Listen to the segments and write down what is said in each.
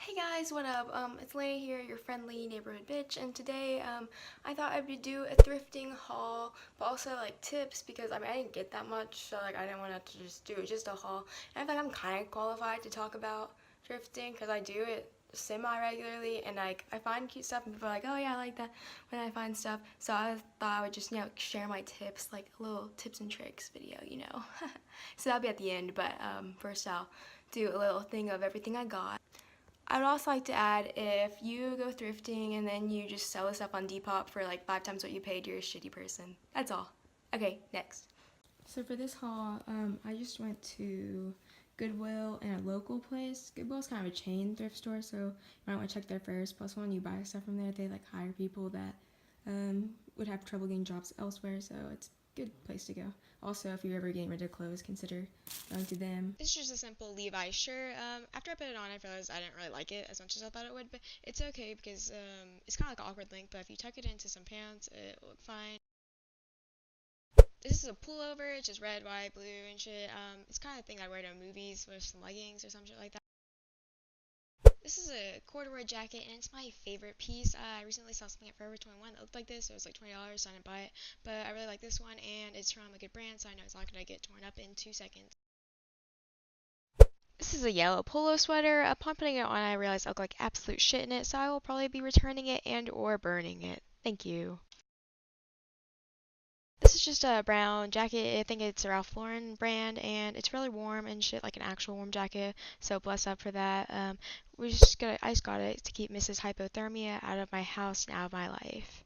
Hey guys, what up? It's Lena here, your friendly neighborhood bitch, and today, I thought I would do a thrifting haul, but also, like, tips, because, I didn't get that much, so, like, I didn't want to just do just a haul, and I feel like I'm kind of qualified to talk about thrifting, because I do it semi-regularly, and, like, I find cute stuff, and people are like, oh yeah, I like that when I find stuff, so I thought I would just, share my tips, like, a little tips and tricks video, so that'll be at the end, but, first I'll do a little thing of everything I got. I would also like to add, if you go thrifting and then you just sell the stuff on Depop for like 5 times what you paid, you're a shitty person. That's all. Okay, next. So for this haul, I just went to Goodwill and a local place. Goodwill's kind of a chain thrift store, so you might want to check there first. Plus, when you buy stuff from there, they like hire people that would have trouble getting jobs elsewhere, so it's a good place to go. Also, if you're ever getting rid of clothes, consider going to them. It's just a simple Levi shirt. After I put it on, I realized I didn't really like it as much as I thought it would, but it's okay because it's kind of like an awkward length, but if you tuck it into some pants, it will look fine. This is a pullover. It's just red, white, blue, and shit. It's kind of thing I wear to movies with some leggings or some shit like that. This is a corduroy jacket, and it's my favorite piece. I recently saw something at Forever 21 that looked like this. So it was like $20, so I didn't buy it. But I really like this one, and it's from a good brand, so I know it's not going to get torn up in 2 seconds. This is a yellow polo sweater. Upon putting it on, I realized I look like absolute shit in it, so I will probably be returning it and or burning it. Thank you. This is just a brown jacket. I think it's a Ralph Lauren brand, and it's really warm and shit, like an actual warm jacket. So bless up for that. I just got it to keep Mrs. Hypothermia out of my house and out of my life.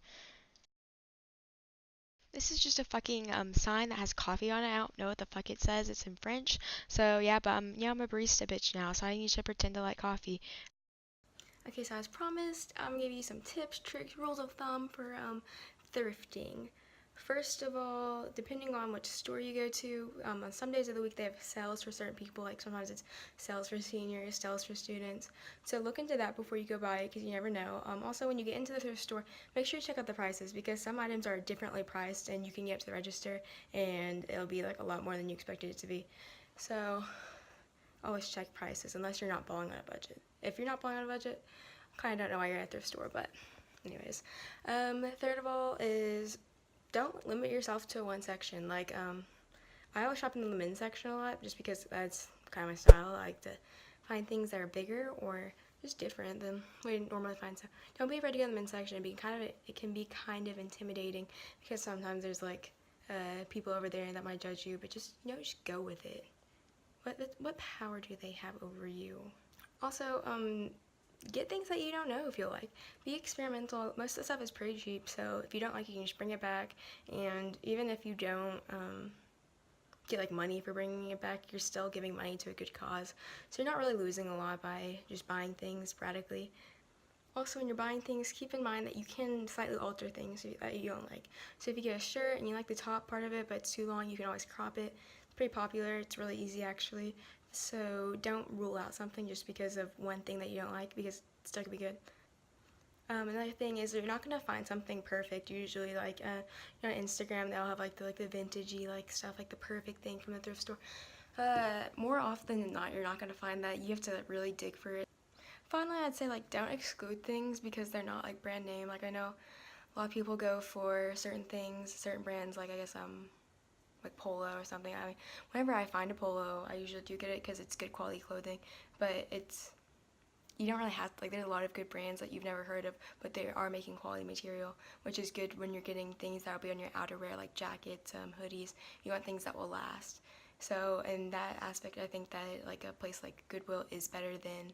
This is just a fucking sign that has coffee on it. I don't know what the fuck it says. It's in French. So yeah, but I'm a barista bitch now, so I need to pretend to like coffee. Okay, so as promised, I'm gonna give you some tips, tricks, rules of thumb for thrifting. First of all, depending on which store you go to, on some days of the week they have sales for certain people, like sometimes it's sales for seniors, sales for students. So look into that before you go buy it because you never know. Also, when you get into the thrift store, make sure you check out the prices because some items are differently priced and you can get up to the register and it'll be like a lot more than you expected it to be. So always check prices unless you're not balling on a budget. If you're not balling on a budget, I kind of don't know why you're at a thrift store, but anyways. Third of all is don't limit yourself to one section. Like, I always shop in the men's section a lot just because that's kind of my style. I like to find things that are bigger or just different than we normally find. So don't be afraid to go in the men's section. It can be kind of intimidating because sometimes there's like people over there that might judge you, but just just go with it. What power do they have over you? Also, get things that you don't know if you like. Be experimental. Most of the stuff is pretty cheap, so if you don't like it, you can just bring it back. And even if you don't get like money for bringing it back, you're still giving money to a good cause. So you're not really losing a lot by just buying things sporadically. Also, when you're buying things, keep in mind that you can slightly alter things that you don't like. So if you get a shirt and you like the top part of it, but it's too long, you can always crop it. It's pretty popular. It's really easy, actually. So don't rule out something just because of one thing that you don't like, because it's still could be good. Another thing is you're not gonna find something perfect. Usually, like on Instagram, they'll have like the vintagey like stuff, like the perfect thing from the thrift store. More often than not, you're not gonna find that. You have to really dig for it. Finally, I'd say like don't exclude things because they're not like brand name. Like I know a lot of people go for certain things, certain brands. Like I guess like polo or something. Whenever I find a polo, I usually do get it because it's good quality clothing. But you don't really have to, like there's a lot of good brands that you've never heard of, but they are making quality material, which is good when you're getting things that will be on your outerwear like jackets, hoodies. You want things that will last. So in that aspect, I think that like a place like Goodwill is better than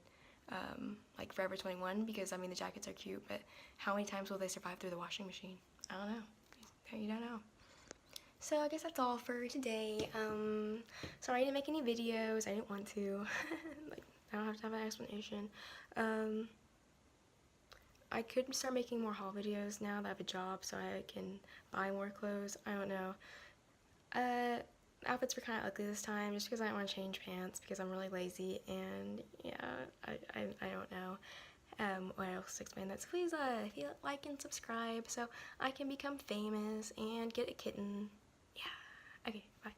like Forever 21 because the jackets are cute, but how many times will they survive through the washing machine? I don't know. You don't know. So I guess that's all for today. Sorry I didn't make any videos. I didn't want to. Like I don't have to have an explanation. I could start making more haul videos now that I have a job, so I can buy more clothes. I don't know. Outfits were kind of ugly this time just because I didn't want to change pants because I'm really lazy, and yeah, I don't know what else to explain that. So please like and subscribe so I can become famous and get a kitten. Yeah. Okay, bye.